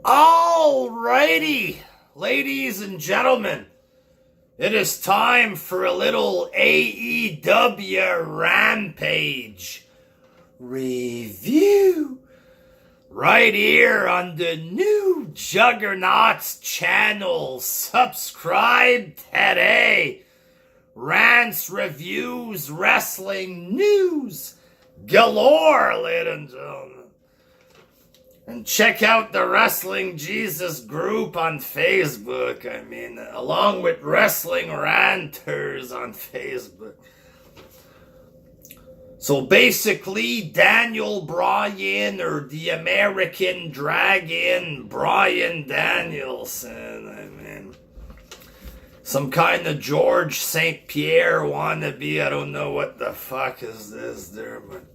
Alrighty, ladies and gentlemen, it is time for a little AEW Rampage review right here on the new Juggernauts channel. Subscribe today. Rants, reviews, wrestling news galore, ladies and gentlemen. And check out the Wrestling Jesus group on Facebook. Along with Wrestling Ranters on Facebook. So basically, Daniel Bryan, or the American Dragon, Bryan Danielson, some kind of George St. Pierre wannabe. I don't know what the fuck is this there, but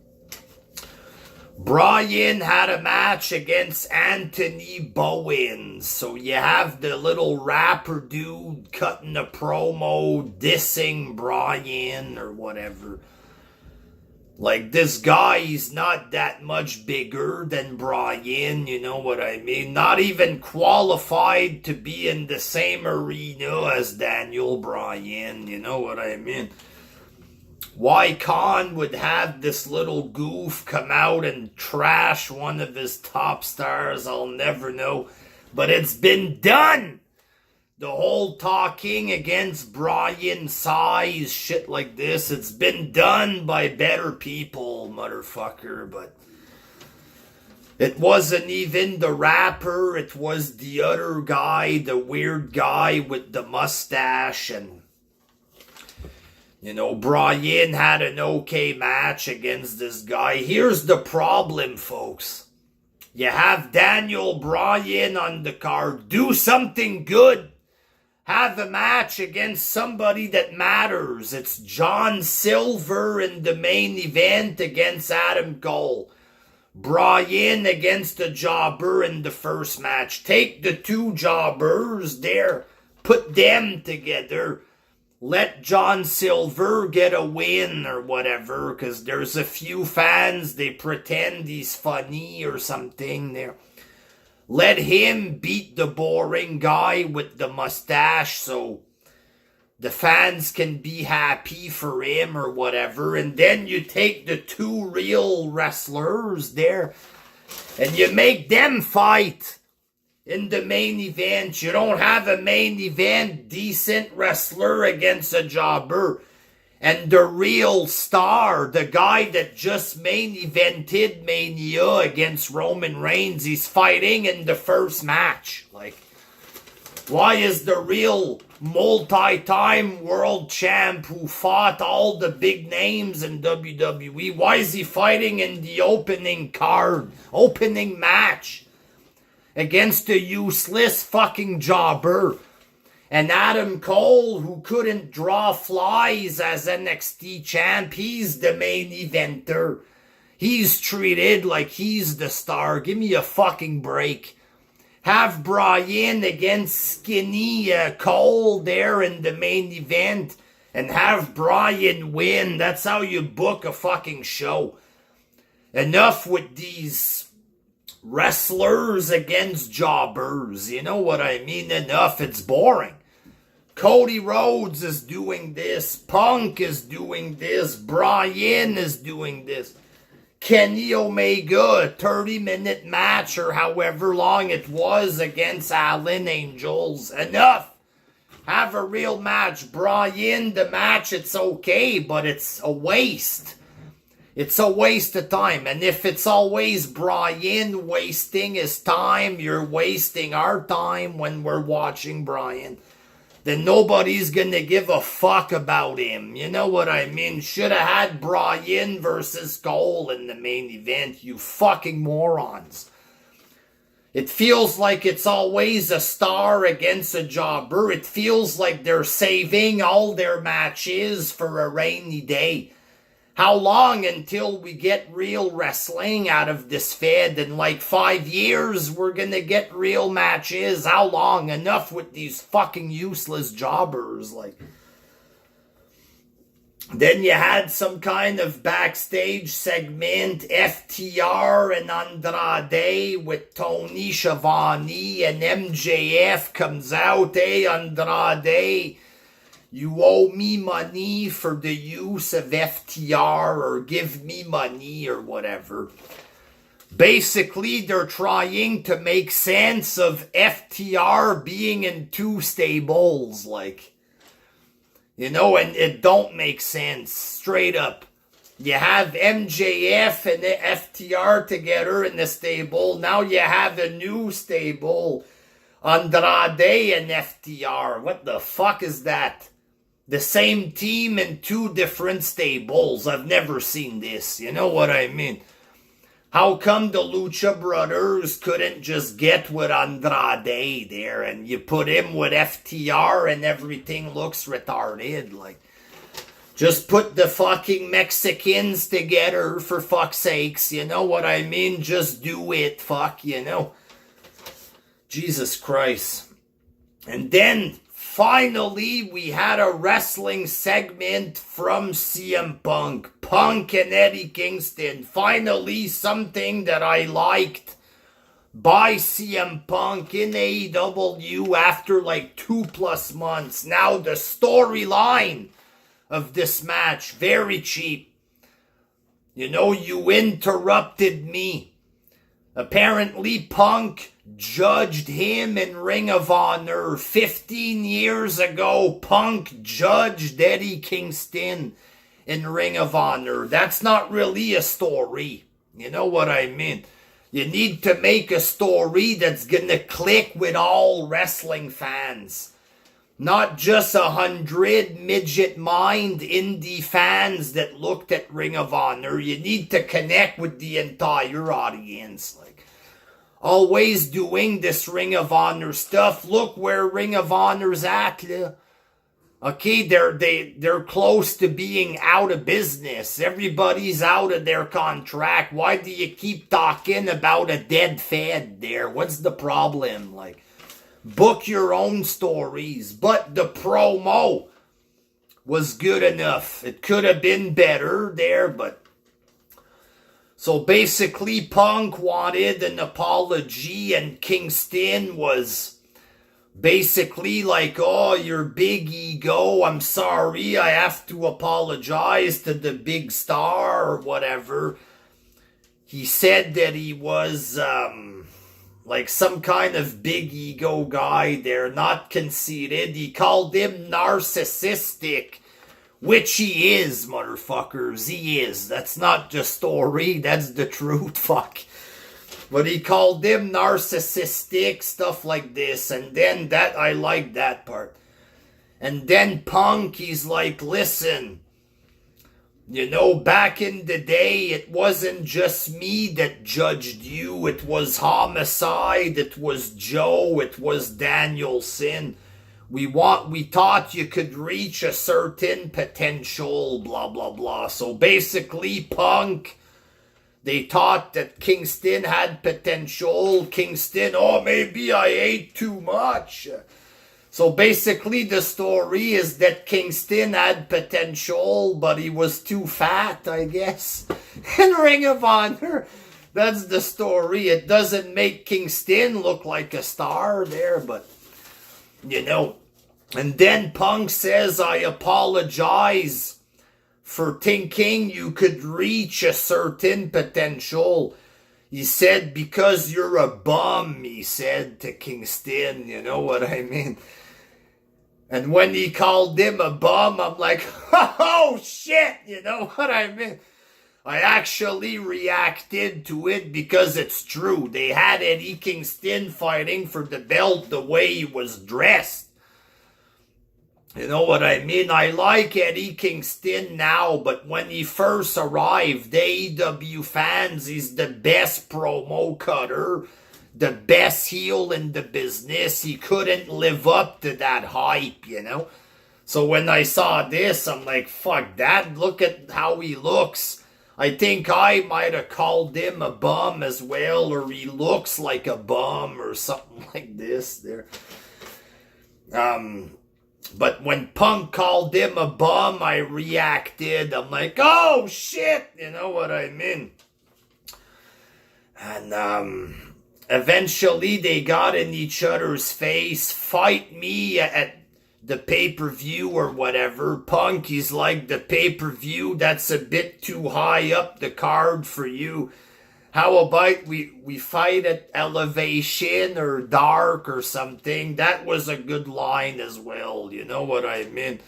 Bryan had a match against Anthony Bowen. So you have the little rapper dude cutting a promo dissing Bryan or whatever. Like, this guy, he's not that much bigger than Bryan, you know what I mean? Not even qualified to be in the same arena as Daniel Bryan, you know what I mean? Why Khan would have this little goof come out and trash one of his top stars, I'll never know. But it's been done! The whole talking against Bryan's size, shit like this, it's been done by better people, motherfucker, but it wasn't even the rapper, it was the other guy, the weird guy with the mustache, and you know, Bryan had an okay match against this guy. Here's the problem, folks. You have Daniel Bryan on the card. Do something good. Have a match against somebody that matters. It's John Silver in the main event against Adam Cole. Bryan against the jobber in the first match. Take the two jobbers there. Put them together. Let John Silver get a win or whatever, because there's a few fans, they pretend he's funny or something there. Let him beat the boring guy with the mustache so the fans can be happy for him or whatever. And then you take the two real wrestlers there and you make them fight. In the main event, you don't have a main event decent wrestler against a jobber. And the real star, the guy that just main evented Mania against Roman Reigns, he's fighting in the first match. Like, why is the real multi-time world champ who fought all the big names in WWE, why is he fighting in the opening match? Against a useless fucking jobber. And Adam Cole, who couldn't draw flies as NXT champ, he's the main eventer. He's treated like he's the star. Give me a fucking break. Have Bryan against skinny Cole there in the main event. And have Bryan win. That's how you book a fucking show. Enough with these wrestlers against jobbers, you know what I mean? Enough, it's boring. Cody Rhodes is doing this, Punk is doing this, Bryan is doing this. Kenny Omega, a 30-minute match or however long it was against Allen Angels. Enough. Have a real match. Bryan, the match, it's okay, but it's a waste. It's a waste of time. And if it's always Bryan wasting his time, you're wasting our time when we're watching Bryan, then nobody's gonna give a fuck about him. You know what I mean? Should have had Bryan versus Cole in the main event, you fucking morons. It feels like it's always a star against a jobber. It feels like they're saving all their matches for a rainy day. How long until we get real wrestling out of this fed? In like 5 years, we're gonna get real matches. How long? Enough with these fucking useless jobbers. Like, Then you had some kind of backstage segment, FTR and Andrade with Tony Schiavone, and MJF comes out. Hey, Andrade, you owe me money for the use of FTR, or give me money, or whatever. Basically, they're trying to make sense of FTR being in two stables, like, you know, and it don't make sense, straight up. You have MJF and the FTR together in the stable. Now you have a new stable, Andrade and FTR. What the fuck is that? The same team in two different stables. I've never seen this. You know what I mean? How come the Lucha Brothers couldn't just get with Andrade there and you put him with FTR and everything looks retarded? Like, just put the fucking Mexicans together, for fuck's sakes. You know what I mean? Just do it, fuck, you know? Jesus Christ. And then finally, we had a wrestling segment from CM Punk. Punk and Eddie Kingston. Finally, something that I liked by CM Punk in AEW after like 2+ months. Now, the storyline of this match, very cheap. You know, you interrupted me. Apparently, Punk judged him in Ring of Honor. 15 years ago, Punk judged Eddie Kingston in Ring of Honor. That's not really a story. You know what I mean? You need to make a story that's gonna click with all wrestling fans. Not just 100 midget mind indie fans that looked at Ring of Honor. You need to connect with the entire audience. Like, always doing this Ring of Honor stuff. Look where Ring of Honor's at. Okay, they're close to being out of business. Everybody's out of their contract. Why do you keep talking about a dead Fed there? What's the problem? Like, book your own stories. But the promo was good enough. It could have been better there, but... So basically, Punk wanted an apology, and Kingston was basically like, oh, your big ego, I'm sorry, I have to apologize to the big star, or whatever. He said that he was, like some kind of big ego guy there, not conceited. He called him narcissistic, which he is, motherfuckers. He is. That's not just story, that's the truth, fuck. But he called them narcissistic, stuff like this. And then that, I like that part. And then Punk, he's like, listen, you know, back in the day, it wasn't just me that judged you. It was Homicide, it was Joe, it was Danielson. We thought you could reach a certain potential, blah, blah, blah. So basically, Punk... They thought that Kingston had potential. Kingston, oh, maybe I ate too much. So basically the story is that Kingston had potential, but he was too fat, I guess. In Ring of Honor, that's the story. It doesn't make Kingston look like a star there, but, you know. And then Punk says, I apologize for thinking you could reach a certain potential. He said, because you're a bum, he said to Kingston, you know what I mean? And when he called him a bum, I'm like, oh shit, you know what I mean? I actually reacted to it because it's true. They had Eddie Kingston fighting for the belt the way he was dressed. You know what I mean? I like Eddie Kingston now, but when he first arrived, AEW fans, he's the best promo cutter, the best heel in the business. He couldn't live up to that hype, you know? So when I saw this, I'm like, fuck that, look at how he looks. I think I might have called him a bum as well, or he looks like a bum, or something like this there. But when Punk called him a bum, I reacted. I'm like, oh shit, you know what I mean? And eventually they got in each other's face. Fight me at the pay-per-view or whatever. Punk, he's like, the pay-per-view, that's a bit too high up the card for you. How about we fight at Elevation or Dark or something? That was a good line as well, you know what I mean?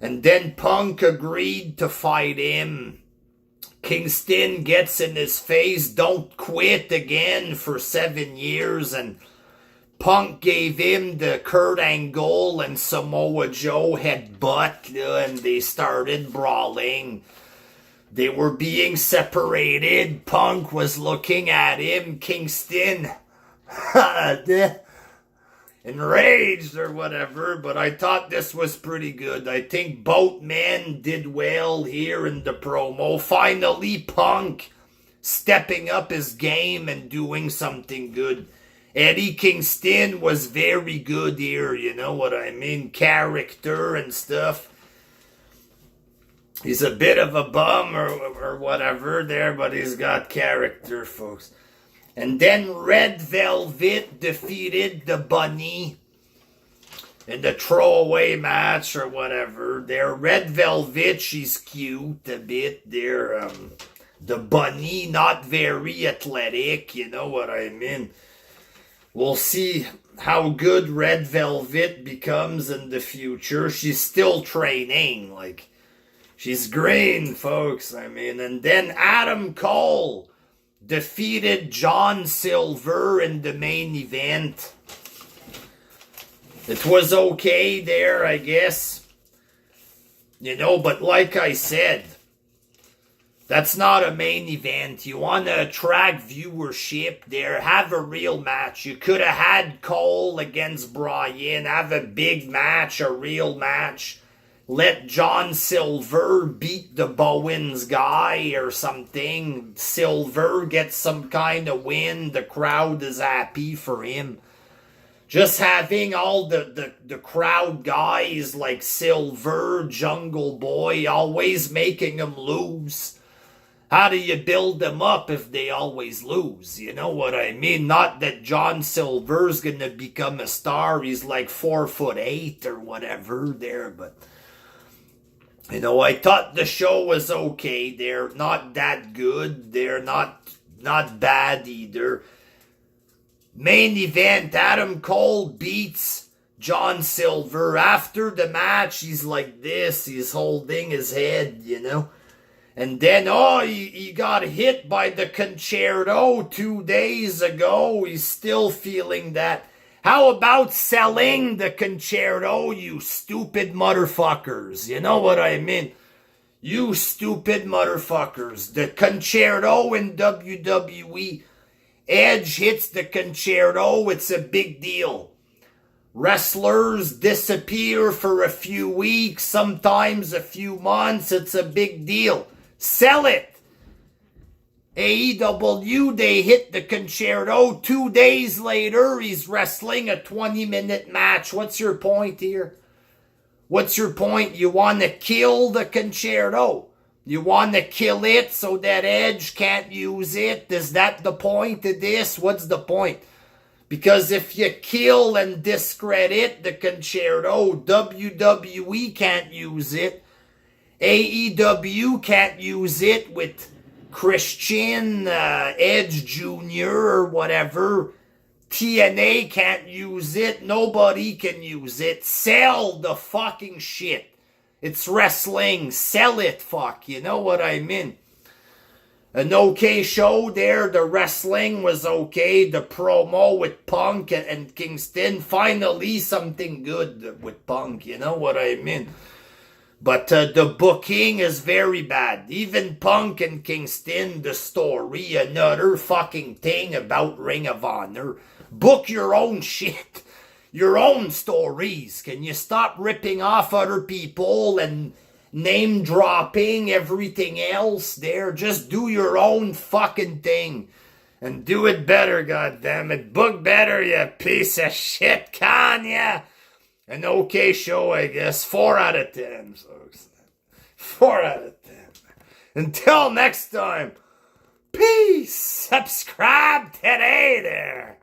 And then Punk agreed to fight him. Kingston gets in his face, don't quit again for 7 years, and Punk gave him the Kurt Angle and Samoa Joe headbutt, and they started brawling. They were being separated. Punk was looking at him. Kingston enraged or whatever, but I thought this was pretty good. I think both men did well here in the promo. Finally, Punk stepping up his game and doing something good. Eddie Kingston was very good here, you know what I mean? Character and stuff. He's a bit of a bum or whatever there, but he's got character, folks. And then Red Velvet defeated the Bunny in the throwaway match or whatever. There, Red Velvet, she's cute a bit there. The Bunny, not very athletic, you know what I mean? We'll see how good Red Velvet becomes in the future. She's still training, like, she's green, folks, I mean. And then Adam Cole defeated John Silver in the main event. It was okay there, I guess. You know, but like I said, that's not a main event. You want to attract viewership there. Have a real match. You could have had Cole against Bryan. Have a big match, a real match. Let John Silver beat the Bowens guy or something. Silver gets some kind of win. The crowd is happy for him. Just having all the crowd guys like Silver, Jungle Boy, always making them lose. How do you build them up if they always lose? You know what I mean? Not that John Silver's gonna become a star. He's like 4'8" or whatever there, but you know, I thought the show was okay. They're not that good. They're not bad either. Main event, Adam Cole beats John Silver. After the match, he's like this. He's holding his head, you know. And then, he got hit by the concerto 2 days ago. He's still feeling that. How about selling the concerto, you stupid motherfuckers? You know what I mean? You stupid motherfuckers. The concerto in WWE. Edge hits the concerto. It's a big deal. Wrestlers disappear for a few weeks, sometimes a few months. It's a big deal. Sell it. AEW, they hit the concerto. 2 days later, he's wrestling a 20-minute match. What's your point here? What's your point? You want to kill the concerto. You want to kill it so that Edge can't use it. Is that the point of this? What's the point? Because if you kill and discredit the concerto, WWE can't use it. AEW can't use it with Christian, Edge Jr. or whatever. TNA can't use it. Nobody can use it. Sell the fucking shit. It's wrestling. Sell it, fuck. You know what I mean? An okay show there. The wrestling was okay. The promo with Punk and Kingston. Finally something good with Punk. You know what I mean? But the booking is very bad. Even Punk and Kingston, the story, another fucking thing about Ring of Honor. Book your own shit. Your own stories. Can you stop ripping off other people and name dropping everything else there? Just do your own fucking thing. And do it better, goddammit. Book better, you piece of shit, can ya? An okay show, I guess. 4 out of 10, folks. 4 out of 10. Until next time, peace. Subscribe today there.